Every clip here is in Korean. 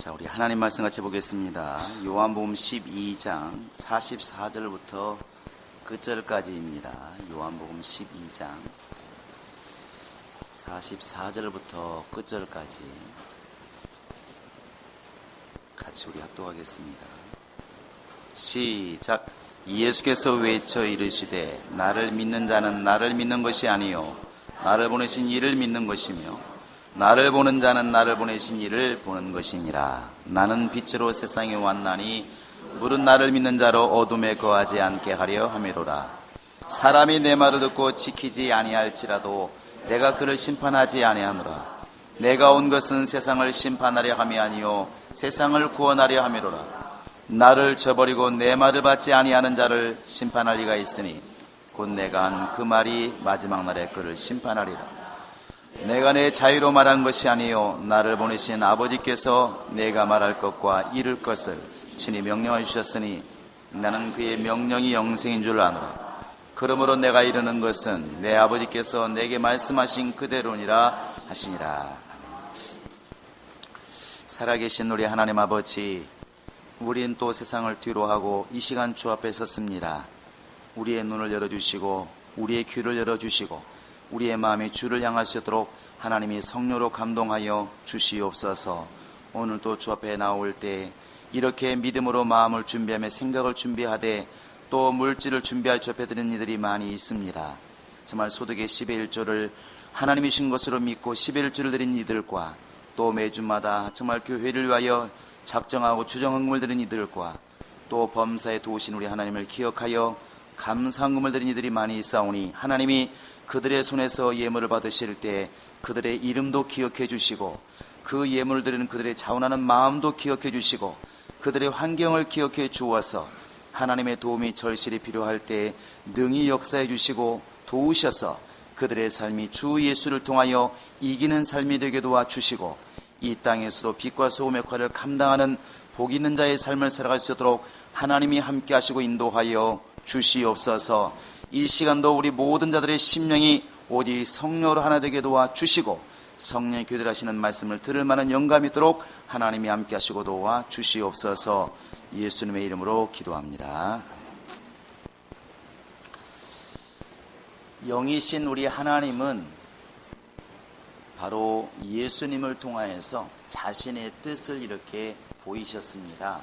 자, 우리 하나님 말씀 같이 보겠습니다. 요한복음 12장 44절부터 끝절까지입니다. 요한복음 12장 44절부터 끝절까지 같이 우리 합독하겠습니다. 시작. 예수께서 외쳐 이르시되 나를 믿는 자는 나를 믿는 것이 아니요 나를 보내신 이를 믿는 것이며 나를 보는 자는 나를 보내신 이를 보는 것이니라. 나는 빛으로 세상에 왔나니 물은 나를 믿는 자로 어둠에 거하지 않게 하려 함이로라. 사람이 내 말을 듣고 지키지 아니할지라도 내가 그를 심판하지 아니하노라. 내가 온 것은 세상을 심판하려 함이 아니요 세상을 구원하려 함이로라. 나를 저버리고 내 말을 받지 아니하는 자를 심판할 리가 있으니 곧 내가 한 그 말이 마지막 날에 그를 심판하리라. 내가 내 자유로 말한 것이 아니요 나를 보내신 아버지께서 내가 말할 것과 이룰 것을 친히 명령해 주셨으니 나는 그의 명령이 영생인 줄 아노라. 그러므로 내가 이르는 것은 내 아버지께서 내게 말씀하신 그대로니라 하시니라. 살아계신 우리 하나님 아버지, 우리는 또 세상을 뒤로하고 이 시간 주 앞에 섰습니다. 우리의 눈을 열어주시고 우리의 귀를 열어주시고 우리의 마음이 주를 향할 수 있도록 하나님이 성령으로 감동하여 주시옵소서. 오늘도 주 앞에 나올 때 이렇게 믿음으로 마음을 준비하며 생각을 준비하되 또 물질을 준비할 주 앞에 드리는 이들이 많이 있습니다. 정말 소득의 10의 1조를 하나님이신 것으로 믿고 10의 1조를 드린 이들과 또 매주마다 정말 교회를 위하여 작정하고 주정헌금을 드린 이들과 또 범사에 도우신 우리 하나님을 기억하여 감사헌금을 드린 이들이 많이 있사오니 하나님이 그들의 손에서 예물을 받으실 때 그들의 이름도 기억해 주시고 그 예물을 드리는 그들의 자원하는 마음도 기억해 주시고 그들의 환경을 기억해 주어서 하나님의 도움이 절실히 필요할 때 능히 역사해 주시고 도우셔서 그들의 삶이 주 예수를 통하여 이기는 삶이 되게 도와주시고 이 땅에서도 빛과 소금의 역할을 감당하는 복 있는 자의 삶을 살아갈 수 있도록 하나님이 함께 하시고 인도하여 주시옵소서. 이 시간도 우리 모든 자들의 심령이 오직 성령으로 하나 되게 도와주시고 성령의 교대하시는 말씀을 들을 만한 영감이 있도록 하나님이 함께 하시고 도와주시옵소서. 예수님의 이름으로 기도합니다. 영이신 우리 하나님은 바로 예수님을 통하여서 자신의 뜻을 이렇게 보이셨습니다.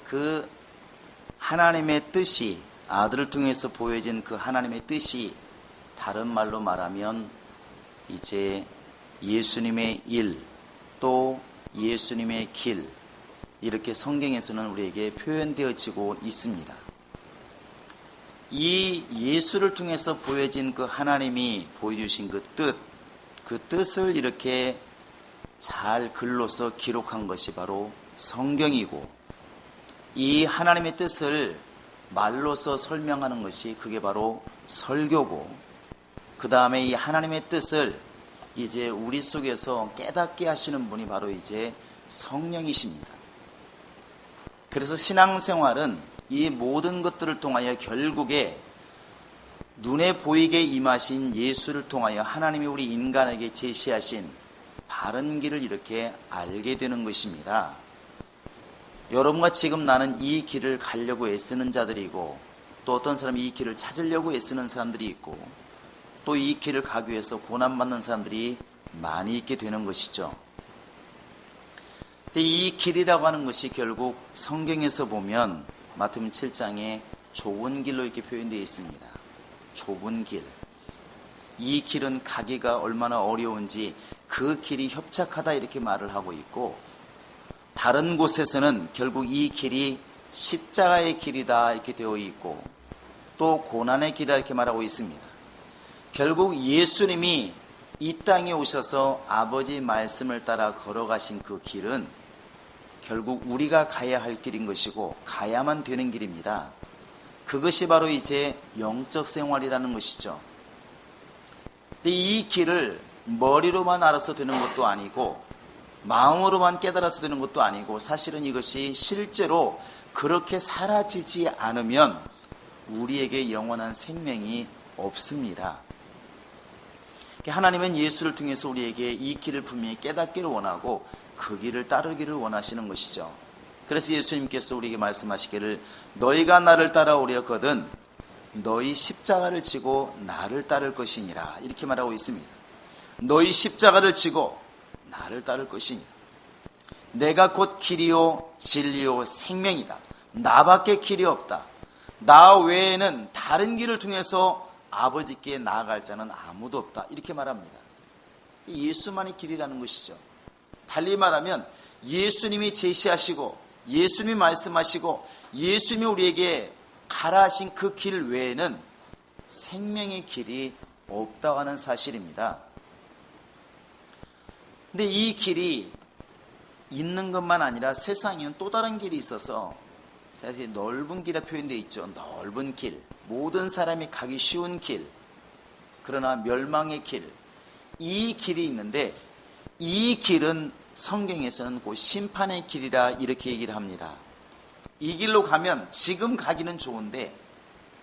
그 하나님의 뜻이 아들을 통해서 보여진 그 하나님의 뜻이 다른 말로 말하면 이제 예수님의 일 또 예수님의 길 이렇게 성경에서는 우리에게 표현되어지고 있습니다. 이 예수를 통해서 보여진 그 하나님이 보여주신 그 뜻을 이렇게 잘 글로서 기록한 것이 바로 성경이고 이 하나님의 뜻을 말로서 설명하는 것이 그게 바로 설교고 그 다음에 이 하나님의 뜻을 이제 우리 속에서 깨닫게 하시는 분이 바로 이제 성령이십니다. 그래서 신앙생활은 이 모든 것들을 통하여 결국에 눈에 보이게 임하신 예수를 통하여 하나님이 우리 인간에게 제시하신 바른 길을 이렇게 알게 되는 것입니다. 여러분과 지금 나는 이 길을 가려고 애쓰는 자들이고 또 어떤 사람이 이 길을 찾으려고 애쓰는 사람들이 있고 또 이 길을 가기 위해서 고난받는 사람들이 많이 있게 되는 것이죠. 근데 이 길이라고 하는 것이 결국 성경에서 보면 마태복음 7장에 좁은 길로 이렇게 표현되어 있습니다. 좁은 길. 이 길은 가기가 얼마나 어려운지 그 길이 협착하다 이렇게 말을 하고 있고 다른 곳에서는 결국 이 길이 십자가의 길이다 이렇게 되어 있고 또 고난의 길이다 이렇게 말하고 있습니다. 결국 예수님이 이 땅에 오셔서 아버지 말씀을 따라 걸어가신 그 길은 결국 우리가 가야 할 길인 것이고 가야만 되는 길입니다. 그것이 바로 이제 영적 생활이라는 것이죠. 근데 이 길을 머리로만 알아서 되는 것도 아니고 마음으로만 깨달아서 되는 것도 아니고 사실은 이것이 실제로 그렇게 사라지지 않으면 우리에게 영원한 생명이 없습니다. 하나님은 예수를 통해서 우리에게 이 길을 분명히 깨닫기를 원하고 그 길을 따르기를 원하시는 것이죠. 그래서 예수님께서 우리에게 말씀하시기를 너희가 나를 따라오려거든 너희 십자가를 지고 나를 따를 것이니라 이렇게 말하고 있습니다. 너희 십자가를 지고 나를 따를 것이니라. 내가 곧 길이요 진리요 생명이다. 나밖에 길이 없다. 나 외에는 다른 길을 통해서 아버지께 나아갈 자는 아무도 없다. 이렇게 말합니다. 예수만이 길이라는 것이죠. 달리 말하면 예수님이 제시하시고 예수님이 말씀하시고 예수님이 우리에게 가라 하신 그 길 외에는 생명의 길이 없다고 하는 사실입니다. 근데 이 길이 있는 것만 아니라 세상에는 또 다른 길이 있어서 사실 넓은 길에 표현되어 있죠. 넓은 길, 모든 사람이 가기 쉬운 길, 그러나 멸망의 길, 이 길이 있는데 이 길은 성경에서는 곧 심판의 길이라 이렇게 얘기를 합니다. 이 길로 가면 지금 가기는 좋은데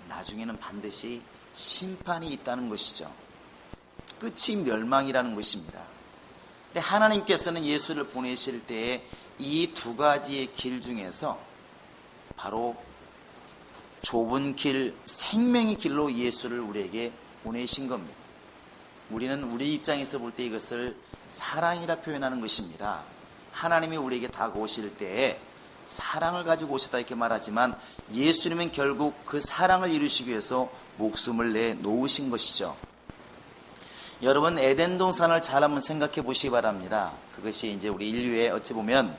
나중에는 반드시 심판이 있다는 것이죠. 끝이 멸망이라는 것입니다. 근데 하나님께서는 예수를 보내실 때에 이 두 가지의 길 중에서 바로 좁은 길, 생명의 길로 예수를 우리에게 보내신 겁니다. 우리는 우리 입장에서 볼 때 이것을 사랑이라 표현하는 것입니다. 하나님이 우리에게 다가오실 때에 사랑을 가지고 오셨다 이렇게 말하지만 예수님은 결국 그 사랑을 이루시기 위해서 목숨을 내놓으신 것이죠. 여러분 에덴 동산을 잘 한번 생각해 보시기 바랍니다. 그것이 이제 우리 인류의 어찌 보면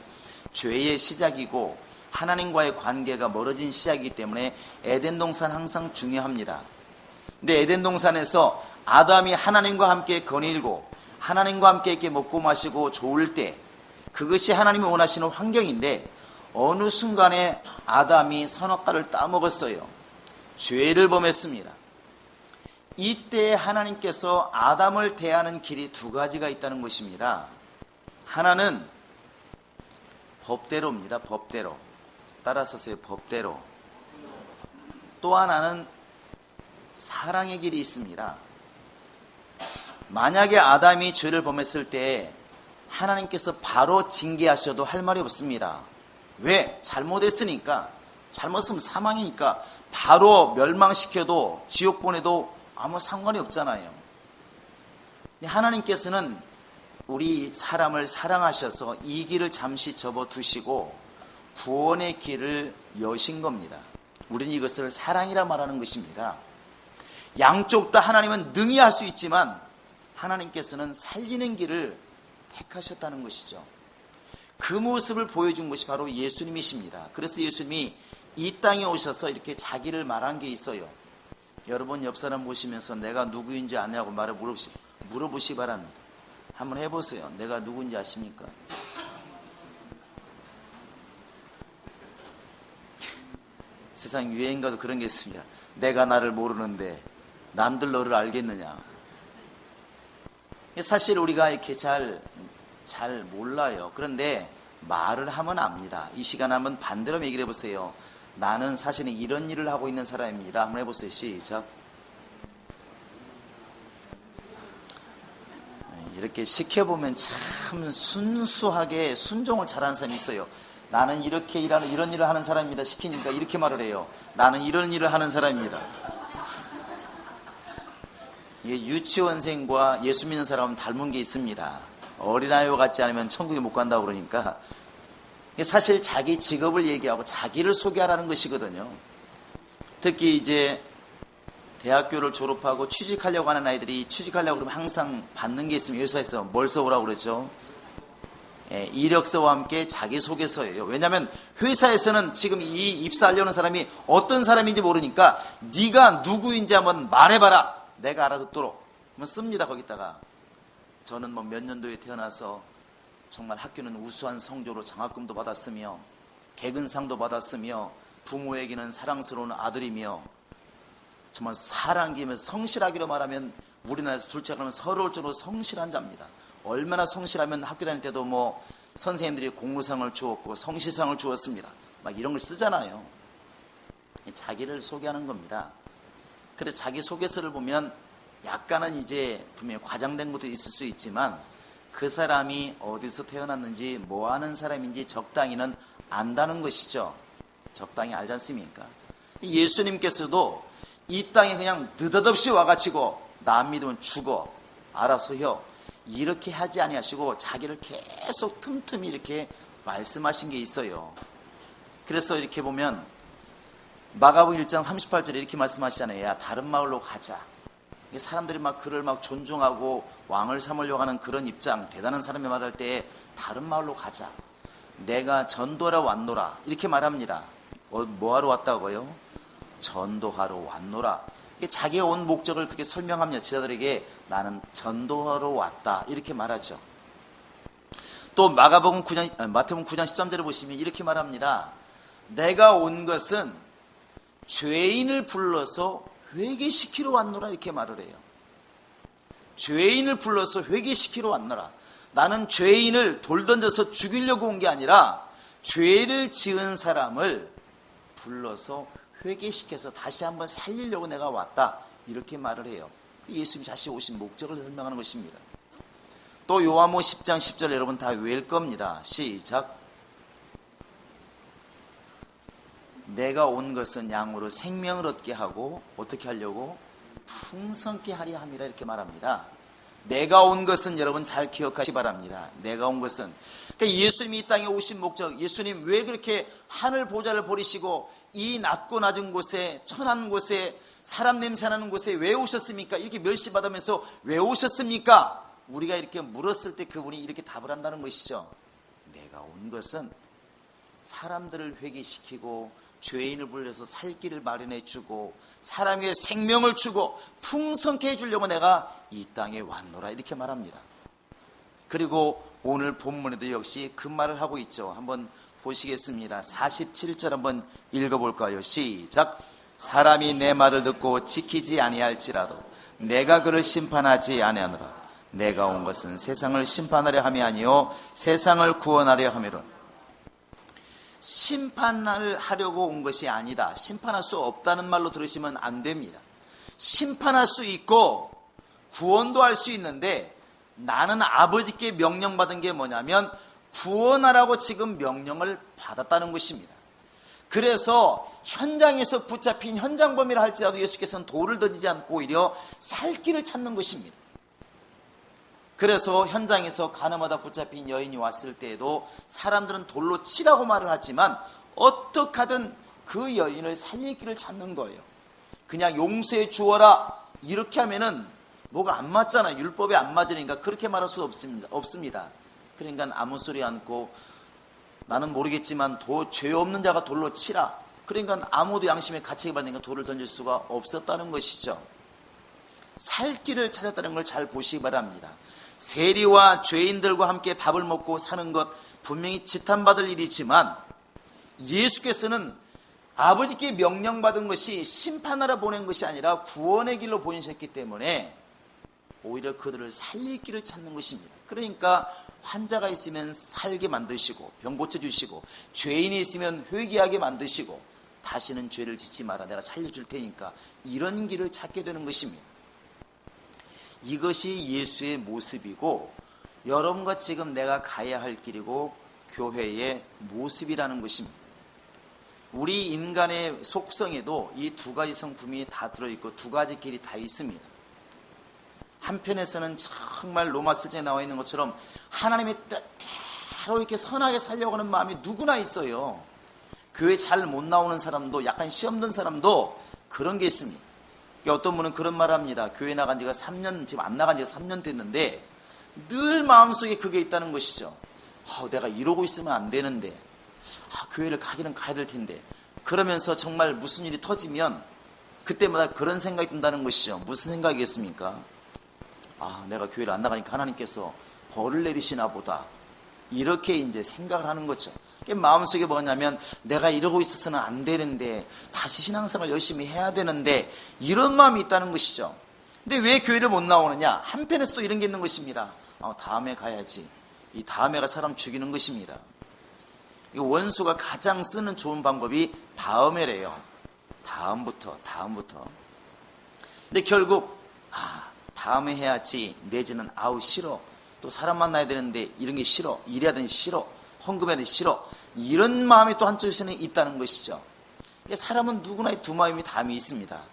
죄의 시작이고 하나님과의 관계가 멀어진 시작이기 때문에 에덴 동산 항상 중요합니다. 근데 에덴 동산에서 아담이 하나님과 함께 거닐고 하나님과 함께 이렇게 먹고 마시고 좋을 때 그것이 하나님이 원하시는 환경인데 어느 순간에 아담이 선악과를 따먹었어요. 죄를 범했습니다. 이때 하나님께서 아담을 대하는 길이 두 가지가 있다는 것입니다. 하나는 법대로입니다. 법대로. 따라서세요. 법대로. 또 하나는 사랑의 길이 있습니다. 만약에 아담이 죄를 범했을 때 하나님께서 바로 징계하셔도 할 말이 없습니다. 왜? 잘못했으니까. 잘못했으면 사망이니까 바로 멸망시켜도 지옥 보내도 아무 상관이 없잖아요. 하나님께서는 우리 사람을 사랑하셔서 이 길을 잠시 접어두시고 구원의 길을 여신 겁니다. 우리는 이것을 사랑이라 말하는 것입니다. 양쪽 다 하나님은 능히 할 수 있지만 하나님께서는 살리는 길을 택하셨다는 것이죠. 그 모습을 보여준 것이 바로 예수님이십니다. 그래서 예수님이 이 땅에 오셔서 이렇게 자기를 말한 게 있어요. 여러분 옆 사람 보시면서 내가 누구인지 아냐고 물어보시기 바랍니다. 한번 해보세요. 내가 누구인지 아십니까? 세상 유행가도 그런 게 있습니다. 내가 나를 모르는데 남들 너를 알겠느냐. 사실 우리가 이렇게 잘 몰라요. 그런데 말을 하면 압니다. 이 시간에 한번 반대로 얘기를 해보세요. 나는 사실은 이런 일을 하고 있는 사람입니다. 한번 해보세요. 시작. 이렇게 시켜보면 참 순수하게 순종을 잘하는 사람이 있어요. 나는 이렇게 이런 일을 하는 사람입니다. 시키니까 이렇게 말을 해요. 나는 이런 일을 하는 사람입니다. 유치원생과 예수 믿는 사람은 닮은 게 있습니다. 어린아이와 같지 않으면 천국에 못 간다고 그러니까 사실 자기 직업을 얘기하고 자기를 소개하라는 것이거든요. 특히 이제 대학교를 졸업하고 취직하려고 하는 아이들이 취직하려고 그러면 항상 받는 게 있으면 회사에서 뭘 써오라고 그러죠? 이력서와 함께 자기소개서예요. 왜냐하면 회사에서는 지금 이 입사하려는 사람이 어떤 사람인지 모르니까 네가 누구인지 한번 말해봐라. 내가 알아듣도록 한번 씁니다. 거기다가 저는 뭐 몇 년도에 태어나서 정말 학교는 우수한 성적으로 장학금도 받았으며 개근상도 받았으며 부모에게는 사랑스러운 아들이며 정말 사랑기면 성실하기로 말하면 우리나라에서 둘째 그러면 서러울 정도로 성실한 자입니다. 얼마나 성실하면 학교 다닐 때도 뭐 선생님들이 공로상을 주었고 성실상을 주었습니다. 막 이런 걸 쓰잖아요. 자기를 소개하는 겁니다. 그래서 자기 소개서를 보면 약간은 이제 분명히 과장된 것도 있을 수 있지만 그 사람이 어디서 태어났는지 뭐 하는 사람인지 적당히는 안다는 것이죠. 적당히 알지 않습니까? 예수님께서도 이 땅에 그냥 느닷없이 와가지고 남 믿으면 죽어 알아서 혀 이렇게 하지 아니하시고 자기를 계속 틈틈이 이렇게 말씀하신 게 있어요. 그래서 이렇게 보면 마가복음 1장 38절에 이렇게 말씀하시잖아요. 야, 다른 마을로 가자. 사람들이 막 그를 막 존중하고 왕을 삼으려고 하는 그런 입장, 대단한 사람이 말할 때 다른 마을로 가자. 내가 전도하러 왔노라. 이렇게 말합니다. 뭐하러 왔다고요? 전도하러 왔노라. 자기가 온 목적을 그렇게 설명합니다. 제자들에게 나는 전도하러 왔다. 이렇게 말하죠. 또 마태복음 9장 13절에 보시면 이렇게 말합니다. 내가 온 것은 죄인을 불러서 회개시키러 왔노라 이렇게 말을 해요. 죄인을 불러서 회개시키러 왔노라. 나는 죄인을 돌 던져서 죽이려고 온 게 아니라 죄를 지은 사람을 불러서 회개시켜서 다시 한번 살리려고 내가 왔다 이렇게 말을 해요. 예수님이 자신이 오신 목적을 설명하는 것입니다. 또 요한복음 10장 10절 여러분 다 외울 겁니다. 시작. 내가 온 것은 양으로 생명을 얻게 하고 어떻게 하려고? 풍성케 하려 함이라 이렇게 말합니다. 내가 온 것은 여러분 잘 기억하시기 바랍니다. 내가 온 것은 그러니까 예수님이 이 땅에 오신 목적, 예수님 왜 그렇게 하늘 보좌를 버리시고 이 낮고 낮은 곳에 천한 곳에 사람 냄새나는 곳에 왜 오셨습니까? 이렇게 멸시받으면서 왜 오셨습니까? 우리가 이렇게 물었을 때 그분이 이렇게 답을 한다는 것이죠. 내가 온 것은 사람들을 회개시키고 죄인을 불려서 살 길을 마련해 주고 사람에게 생명을 주고 풍성케 해주려고 내가 이 땅에 왔노라 이렇게 말합니다. 그리고 오늘 본문에도 역시 그 말을 하고 있죠. 한번 보시겠습니다. 47절 한번 읽어볼까요? 시작. 사람이 내 말을 듣고 지키지 아니할지라도 내가 그를 심판하지 아니하노라. 내가 온 것은 세상을 심판하려 함이 아니요 세상을 구원하려 함이라. 심판을 하려고 온 것이 아니다. 심판할 수 없다는 말로 들으시면 안 됩니다. 심판할 수 있고 구원도 할 수 있는데 나는 아버지께 명령받은 게 뭐냐면 구원하라고 지금 명령을 받았다는 것입니다. 그래서 현장에서 붙잡힌 현장범위라 할지라도 예수께서는 돌을 던지지 않고 오히려 살 길을 찾는 것입니다. 그래서 현장에서 가늠하다 붙잡힌 여인이 왔을 때에도 사람들은 돌로 치라고 말을 하지만 어떻게 하든 그 여인을 살릴 길을 찾는 거예요. 그냥 용서해 주어라 이렇게 하면은 뭐가 안 맞잖아요. 율법에 안 맞으니까 그렇게 말할 수 없습니다. 그러니까 아무 소리 않고 나는 모르겠지만 죄 없는 자가 돌로 치라. 그러니까 아무도 양심에 가책이 받으니까 돌을 던질 수가 없었다는 것이죠. 살 길을 찾았다는 걸 잘 보시기 바랍니다. 세리와 죄인들과 함께 밥을 먹고 사는 것 분명히 지탄받을 일이지만 예수께서는 아버지께 명령받은 것이 심판하러 보낸 것이 아니라 구원의 길로 보내셨기 때문에 오히려 그들을 살릴 길을 찾는 것입니다. 그러니까 환자가 있으면 살게 만드시고 병 고쳐주시고 죄인이 있으면 회개하게 만드시고 다시는 죄를 짓지 마라 내가 살려줄 테니까 이런 길을 찾게 되는 것입니다. 이것이 예수의 모습이고 여러분과 지금 내가 가야 할 길이고 교회의 모습이라는 것입니다. 우리 인간의 속성에도 이 두 가지 성품이 다 들어있고 두 가지 길이 다 있습니다. 한편에서는 정말 로마서에 나와 있는 것처럼 하나님의 뜻대로 이렇게 선하게 살려고 하는 마음이 누구나 있어요. 교회 잘 못 나오는 사람도 약간 시험 든 사람도 그런 게 있습니다. 어떤 분은 그런 말 합니다. 교회 나간 지가 3년, 지금 안 나간 지가 3년 됐는데 늘 마음속에 그게 있다는 것이죠. 내가 이러고 있으면 안 되는데 교회를 가기는 가야 될 텐데 그러면서 정말 무슨 일이 터지면 그때마다 그런 생각이 든다는 것이죠. 무슨 생각이겠습니까? 내가 교회를 안 나가니까 하나님께서 벌을 내리시나 보다 이렇게 이제 생각을 하는 거죠. 마음속에 뭐냐면 내가 이러고 있어서는 안 되는데 다시 신앙생활 열심히 해야 되는데 이런 마음이 있다는 것이죠. 근데 왜 교회를 못 나오느냐? 한편에서 또 이런 게 있는 것입니다. 다음에 가야지. 이 다음에가 사람 죽이는 것입니다. 이 원수가 가장 쓰는 좋은 방법이 다음에래요. 다음부터. 근데 결국 다음에 해야지, 내지는 아우 싫어, 또 사람 만나야 되는데 이런 게 싫어, 일해야 되는 게 싫어, 헌금해야 되는 게 싫어, 이런 마음이 또 한쪽에서는 있다는 것이죠. 사람은 누구나 두 마음이 담이 있습니다.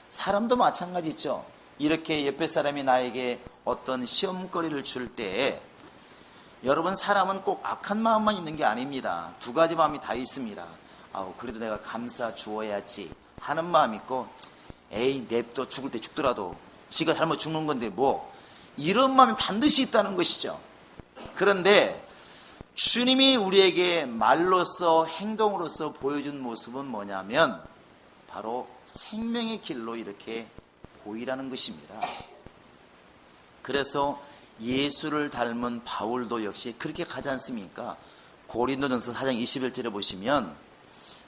사람도 마찬가지죠. 이렇게 옆에 사람이 나에게 어떤 시험거리를 줄 때, 여러분, 사람은 꼭 악한 마음만 있는 게 아닙니다. 두 가지 마음이 다 있습니다. 아우, 그래도 내가 감사 주어야지 하는 마음이 있고, 에이, 냅둬, 죽을 때 죽더라도 지가 잘못 죽는 건데 뭐, 이런 마음이 반드시 있다는 것이죠. 그런데 주님이 우리에게 말로써 행동으로써 보여준 모습은 뭐냐면 바로 생명의 길로 이렇게 보이라는 것입니다. 그래서 예수를 닮은 바울도 역시 그렇게 가지 않습니까? 고린도전서 4장 21절에 보시면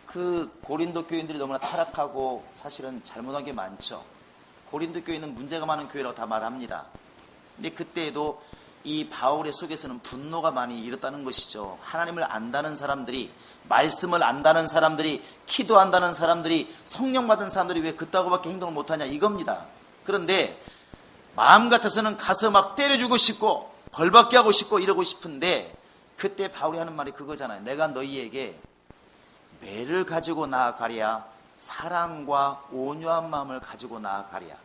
그 고린도 교인들이 너무나 타락하고 사실은 잘못한 게 많죠. 고린도 교회는 문제가 많은 교회라고 다 말합니다. 근데 그때에도 이 바울의 속에서는 분노가 많이 일었다는 것이죠. 하나님을 안다는 사람들이, 말씀을 안다는 사람들이, 기도한다는 사람들이, 성령 받은 사람들이 왜 그따구밖에 행동을 못하냐 이겁니다. 그런데 마음 같아서는 가서 막 때려주고 싶고 벌받게 하고 싶고 이러고 싶은데, 그때 바울이 하는 말이 그거잖아요. 내가 너희에게 매를 가지고 나아가랴, 사랑과 온유한 마음을 가지고 나아가랴.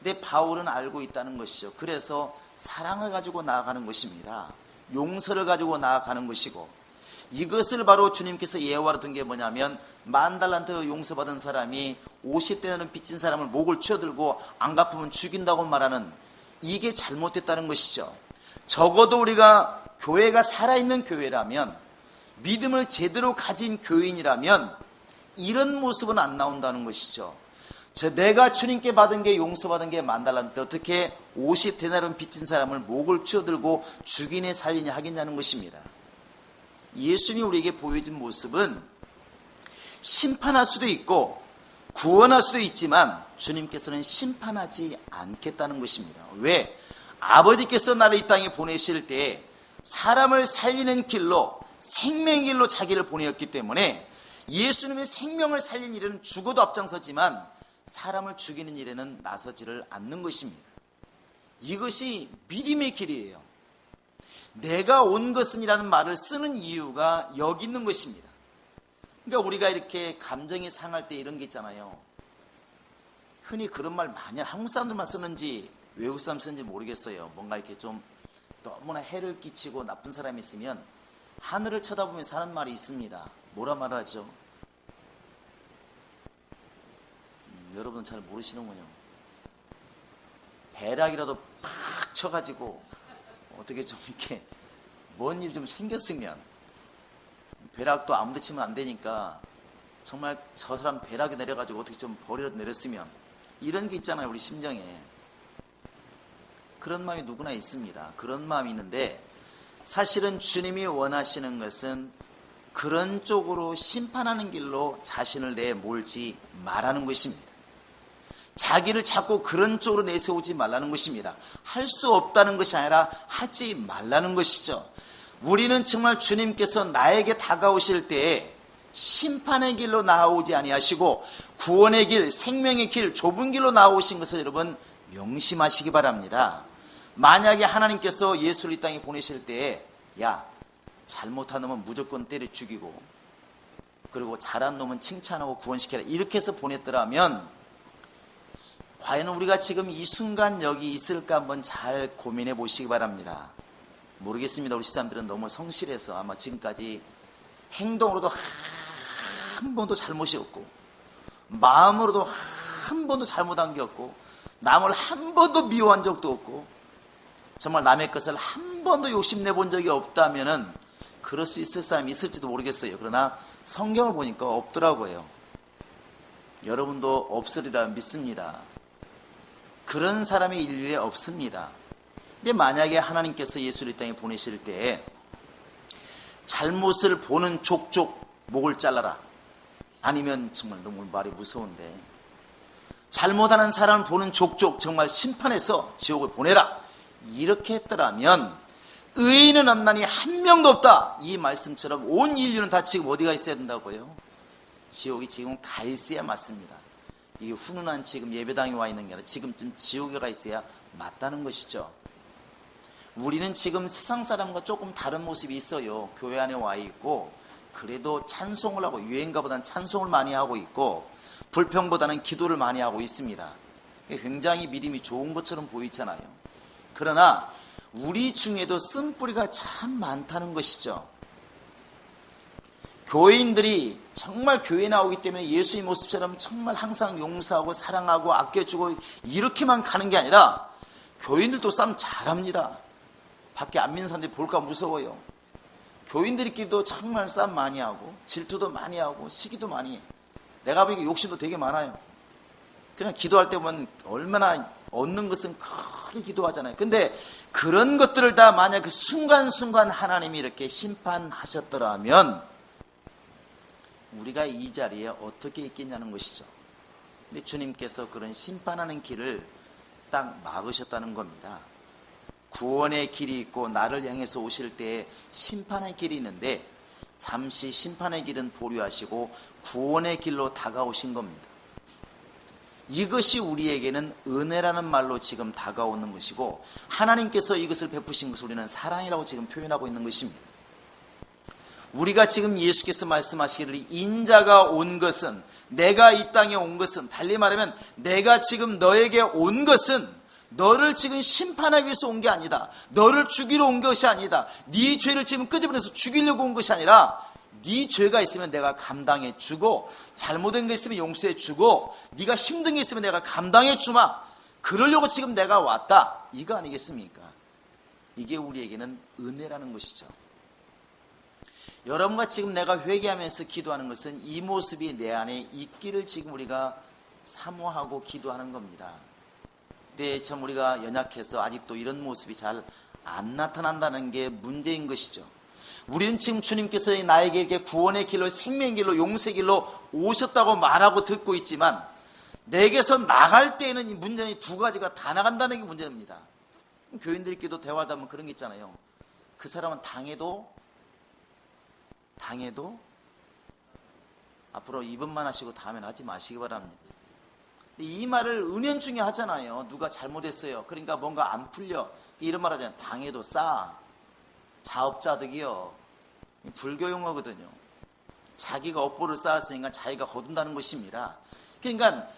근데 바울은 알고 있다는 것이죠. 그래서 사랑을 가지고 나아가는 것입니다. 용서를 가지고 나아가는 것이고, 이것을 바로 주님께서 예화로 든 게 뭐냐면, 10,000달란트 용서받은 사람이 50데나리 빚진 사람을 목을 치어들고 안 갚으면 죽인다고 말하는, 이게 잘못됐다는 것이죠. 적어도 우리가 교회가 살아있는 교회라면, 믿음을 제대로 가진 교인이라면 이런 모습은 안 나온다는 것이죠. 내가 주님께 받은 게, 용서받은 게 10,000달란트, 어떻게 50데나리 빚진 사람을 목을 치어들고 죽이네 살리냐 하겠냐는 것입니다. 예수님이 우리에게 보여준 모습은 심판할 수도 있고 구원할 수도 있지만 주님께서는 심판하지 않겠다는 것입니다. 왜? 아버지께서 나를 이 땅에 보내실 때 사람을 살리는 길로, 생명의 길로 자기를 보내었기 때문에 예수님의 생명을 살린 일은 죽어도 앞장서지만 사람을 죽이는 일에는 나서지를 않는 것입니다. 이것이 믿음의 길이에요. 내가 온 것은이라는 말을 쓰는 이유가 여기 있는 것입니다. 그러니까 우리가 이렇게 감정이 상할 때 이런 게 있잖아요. 흔히 그런 말 많이 한국 사람들만 쓰는지 외국 사람 쓰는지 모르겠어요. 뭔가 이렇게 좀 너무나 해를 끼치고 나쁜 사람이 있으면 하늘을 쳐다보면서 하는 말이 있습니다. 뭐라 말하죠? 여러분은 잘 모르시는군요. 배락이라도 팍 쳐가지고 어떻게 좀 이렇게 뭔 일 좀 생겼으면, 배락도 아무데 치면 안 되니까 정말 저 사람 배락이 내려가지고 어떻게 좀 벌이라도 내렸으면, 이런 게 있잖아요. 우리 심정에 그런 마음이 누구나 있습니다. 그런 마음이 있는데 사실은 주님이 원하시는 것은 그런 쪽으로 심판하는 길로 자신을 내몰지 말라는 것입니다. 자기를 자꾸 그런 쪽으로 내세우지 말라는 것입니다. 할 수 없다는 것이 아니라 하지 말라는 것이죠. 우리는 정말 주님께서 나에게 다가오실 때에 심판의 길로 나아오지 아니하시고 구원의 길, 생명의 길, 좁은 길로 나아오신 것을 여러분 명심하시기 바랍니다. 만약에 하나님께서 예수를 이 땅에 보내실 때에, 야, 잘못한 놈은 무조건 때려 죽이고 그리고 잘한 놈은 칭찬하고 구원시켜라, 이렇게 해서 보냈더라면 과연 우리가 지금 이 순간 여기 있을까 한번 잘 고민해 보시기 바랍니다. 모르겠습니다. 우리 시사람들은 너무 성실해서 아마 지금까지 행동으로도 한 번도 잘못이 없고 마음으로도 한 번도 잘못한 게 없고 남을 한 번도 미워한 적도 없고 정말 남의 것을 한 번도 욕심내 본 적이 없다면은 그럴 수 있을 사람이 있을지도 모르겠어요. 그러나 성경을 보니까 없더라고요. 여러분도 없으리라 믿습니다. 그런 사람이 인류에 없습니다. 근데 만약에 하나님께서 예수를 이 땅에 보내실 때 잘못을 보는 족족 목을 잘라라, 아니면 정말 너무 말이 무서운데 잘못하는 사람을 보는 족족 정말 심판해서 지옥을 보내라, 이렇게 했더라면 의인은 없나니 한 명도 없다, 이 말씀처럼 온 인류는 다 지금 어디가 있어야 된다고요? 지옥이 지금 가 있어야 맞습니다. 이게 훈훈한 지금 예배당에 와 있는 게 아니라 지금쯤 지옥에 가 있어야 맞다는 것이죠. 우리는 지금 세상 사람과 조금 다른 모습이 있어요. 교회 안에 와 있고 그래도 찬송을 하고, 유행가보다는 찬송을 많이 하고 있고 불평보다는 기도를 많이 하고 있습니다. 굉장히 믿음이 좋은 것처럼 보이잖아요. 그러나 우리 중에도 쓴뿌리가 참 많다는 것이죠. 교인들이 정말 교회에 나오기 때문에 예수의 모습처럼 정말 항상 용서하고 사랑하고 아껴주고 이렇게만 가는 게 아니라, 교인들도 싸움 잘합니다. 밖에 안 믿는 사람들이 볼까 무서워요. 교인들끼리도 정말 싸움 많이 하고 질투도 많이 하고 시기도 많이 해. 내가 보기에 욕심도 되게 많아요. 그냥 기도할 때 보면 얼마나 얻는 것은 크게 기도하잖아요. 근데 그런 것들을 다 만약 그 순간순간 하나님이 이렇게 심판하셨더라면 우리가 이 자리에 어떻게 있겠냐는 것이죠. 근데 주님께서 그런 심판하는 길을 딱 막으셨다는 겁니다. 구원의 길이 있고 나를 향해서 오실 때에 심판의 길이 있는데, 잠시 심판의 길은 보류하시고 구원의 길로 다가오신 겁니다. 이것이 우리에게는 은혜라는 말로 지금 다가오는 것이고, 하나님께서 이것을 베푸신 것을 우리는 사랑이라고 지금 표현하고 있는 것입니다. 우리가 지금 예수께서 말씀하시기를 인자가 온 것은, 내가 이 땅에 온 것은, 달리 말하면 내가 지금 너에게 온 것은 너를 지금 심판하기 위해서 온 게 아니다. 너를 죽이러 온 것이 아니다. 네 죄를 지금 끄집어내서 죽이려고 온 것이 아니라, 네 죄가 있으면 내가 감당해 주고, 잘못된 게 있으면 용서해 주고, 네가 힘든 게 있으면 내가 감당해 주마. 그러려고 지금 내가 왔다. 이거 아니겠습니까? 이게 우리에게는 은혜라는 것이죠. 여러분과 지금 내가 회개하면서 기도하는 것은 이 모습이 내 안에 있기를 지금 우리가 사모하고 기도하는 겁니다. 근데 참 우리가 연약해서 아직도 이런 모습이 잘 안 나타난다는 게 문제인 것이죠. 우리는 지금 주님께서 나에게 이렇게 구원의 길로, 생명의 길로, 용서의 길로 오셨다고 말하고 듣고 있지만, 내게서 나갈 때에는 이 문제는 두 가지가 다 나간다는 게 문제입니다. 교인들끼리도 대화하다 보면 그런 게 있잖아요. 그 사람은 당해도 앞으로 이번만 하시고 다음엔 하지 마시기 바랍니다. 이 말을 은연중에 하잖아요. 누가 잘못했어요. 그러니까 뭔가 안 풀려. 이런 말 하잖아요. 당해도 싸. 자업자득이요. 불교 용어거든요. 자기가 업보를 쌓았으니까 자기가 거둔다는 것입니다. 그러니까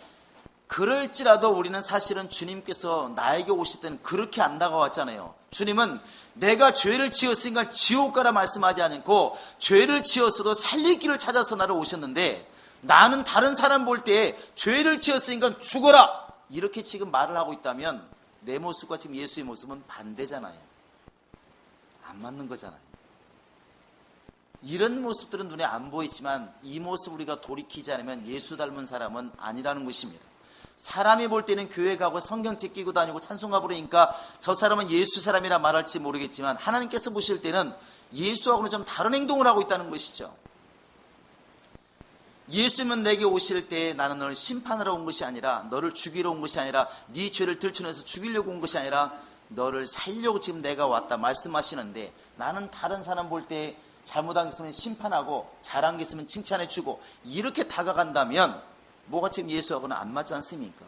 그럴지라도 우리는 사실은 주님께서 나에게 오실 때는 그렇게 안 다가왔잖아요. 주님은 내가 죄를 지었으니까 지옥 가라 말씀하지 않고, 죄를 지었어도 살릴 길을 찾아서 나를 오셨는데, 나는 다른 사람 볼 때 죄를 지었으니까 죽어라 이렇게 지금 말을 하고 있다면, 내 모습과 지금 예수의 모습은 반대잖아요. 안 맞는 거잖아요. 이런 모습들은 눈에 안 보이지만 이 모습 우리가 돌이키지 않으면 예수 닮은 사람은 아니라는 것입니다. 사람이 볼 때는 교회 가고 성경책 끼고 다니고 찬송가 부르니까 저 사람은 예수 사람이라 말할지 모르겠지만, 하나님께서 보실 때는 예수하고는 좀 다른 행동을 하고 있다는 것이죠. 예수님은 내게 오실 때 나는 너를 심판하러 온 것이 아니라, 너를 죽이러 온 것이 아니라, 네 죄를 들춰내서 죽이려고 온 것이 아니라 너를 살려고 지금 내가 왔다 말씀하시는데, 나는 다른 사람 볼 때 잘못한 게 있으면 심판하고 잘한 게 있으면 칭찬해주고 이렇게 다가간다면 뭐가 지금 예수하고는 안 맞지 않습니까?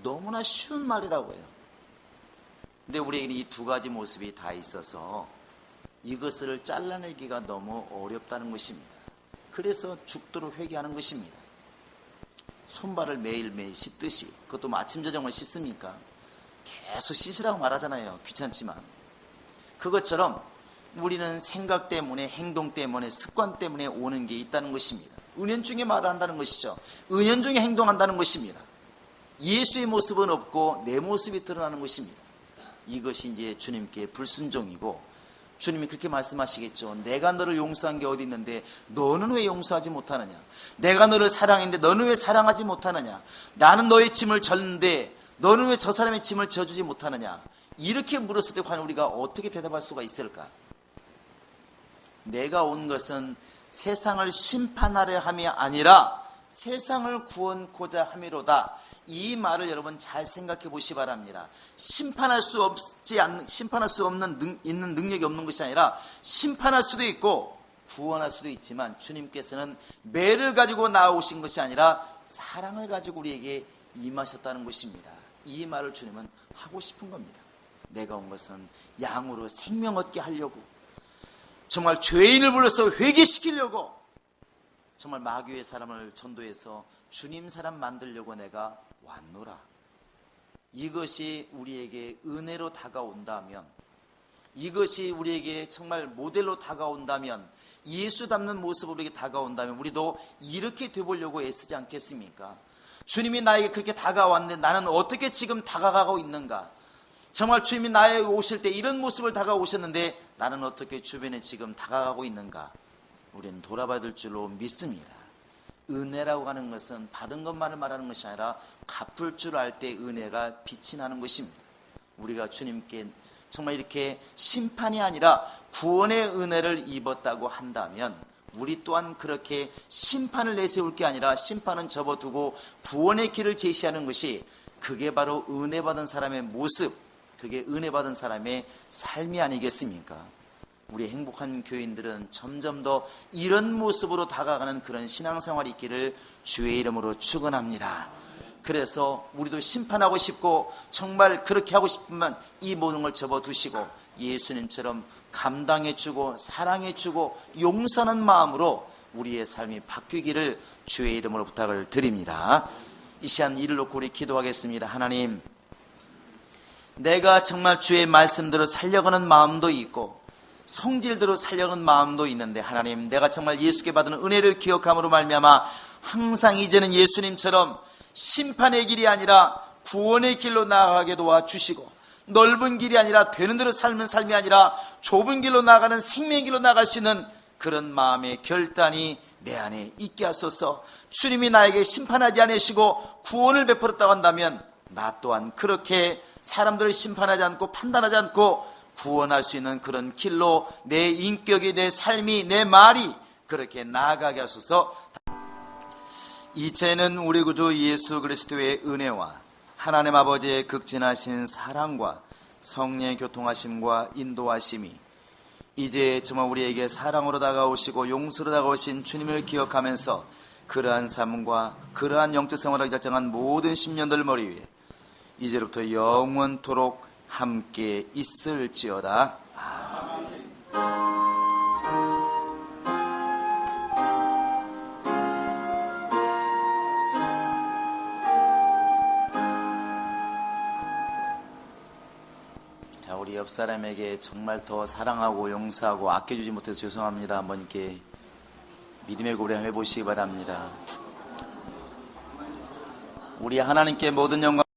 너무나 쉬운 말이라고요. 근데 우리에게는 이 두 가지 모습이 다 있어서 이것을 잘라내기가 너무 어렵다는 것입니다. 그래서 죽도록 회개하는 것입니다. 손발을 매일매일 씻듯이, 그것도 뭐 아침 저녁을 씻습니까? 계속 씻으라고 말하잖아요. 귀찮지만. 그것처럼 우리는 생각 때문에, 행동 때문에, 습관 때문에 오는 게 있다는 것입니다. 은연중에 말한다는 것이죠. 은연중에 행동한다는 것입니다. 예수의 모습은 없고 내 모습이 드러나는 것입니다. 이것이 이제 주님께 불순종이고, 주님이 그렇게 말씀하시겠죠. 내가 너를 용서한 게 어디 있는데 너는 왜 용서하지 못하느냐? 내가 너를 사랑했는데 너는 왜 사랑하지 못하느냐? 나는 너의 짐을 졌는데 너는 왜 저 사람의 짐을 져주지 못하느냐? 이렇게 물었을 때 과연 우리가 어떻게 대답할 수가 있을까? 내가 온 것은 세상을 심판하려 함이 아니라 세상을 구원코자 함이로다. 이 말을 여러분 잘 생각해 보시기 바랍니다. 심판할 수 없는 있는 능력이 없는 것이 아니라 심판할 수도 있고 구원할 수도 있지만 주님께서는 매를 가지고 나오신 것이 아니라 사랑을 가지고 우리에게 임하셨다는 것입니다. 이 말을 주님은 하고 싶은 겁니다. 내가 온 것은 양으로 생명 얻게 하려고, 정말 죄인을 불러서 회개시키려고, 정말 마귀의 사람을 전도해서 주님 사람 만들려고 내가 왔노라. 이것이 우리에게 은혜로 다가온다면, 이것이 우리에게 정말 모델로 다가온다면, 예수 닮는 모습으로 우리에게 다가온다면 우리도 이렇게 되보려고 애쓰지 않겠습니까? 주님이 나에게 그렇게 다가왔는데 나는 어떻게 지금 다가가고 있는가? 정말 주님이 나에게 오실 때 이런 모습을 다가오셨는데 나는 어떻게 주변에 지금 다가가고 있는가? 우리는 돌아봐야 될 줄로 믿습니다. 은혜라고 하는 것은 받은 것만을 말하는 것이 아니라 갚을 줄 알 때 은혜가 빛이 나는 것입니다. 우리가 주님께 정말 이렇게 심판이 아니라 구원의 은혜를 입었다고 한다면 우리 또한 그렇게 심판을 내세울 게 아니라 심판은 접어두고 구원의 길을 제시하는 것이, 그게 바로 은혜 받은 사람의 모습, 그게 은혜 받은 사람의 삶이 아니겠습니까? 우리 행복한 교인들은 점점 더 이런 모습으로 다가가는 그런 신앙생활이 있기를 주의 이름으로 축원합니다. 그래서 우리도 심판하고 싶고 정말 그렇게 하고 싶으면 이 모든 걸 접어두시고 예수님처럼 감당해주고 사랑해주고 용서하는 마음으로 우리의 삶이 바뀌기를 주의 이름으로 부탁을 드립니다. 이 시간 이를 놓고 우리 기도하겠습니다. 하나님, 내가 정말 주의 말씀대로 살려가는 마음도 있고 성질대로 살려가는 마음도 있는데, 하나님, 내가 정말 예수께 받은 은혜를 기억함으로 말미암아 항상 이제는 예수님처럼 심판의 길이 아니라 구원의 길로 나아가게 도와주시고, 넓은 길이 아니라 되는 대로 삶은 삶이 아니라 좁은 길로 나아가는 생명의 길로 나아갈 수 있는 그런 마음의 결단이 내 안에 있게 하소서. 주님이 나에게 심판하지 않으시고 구원을 베풀었다고 한다면 나 또한 그렇게 사람들을 심판하지 않고 판단하지 않고 구원할 수 있는 그런 길로 내 인격이, 내 삶이, 내 말이 그렇게 나아가게 하소서. 이제는 우리 구주 예수 그리스도의 은혜와 하나님 아버지의 극진하신 사랑과 성령의 교통하심과 인도하심이 이제 정말 우리에게 사랑으로 다가오시고 용서로 다가오신 주님을 기억하면서 그러한 삶과 그러한 영적 생활을 결정한 모든 10년들 머리 위에 이제부터 영원토록 함께 있을지어다. 자, 우리 옆 사람에게 정말 더 사랑하고 용서하고 아껴주지 못해서 죄송합니다. 한번 이렇게 믿음의 고백 해보시기 바랍니다. 우리 하나님께 모든 영광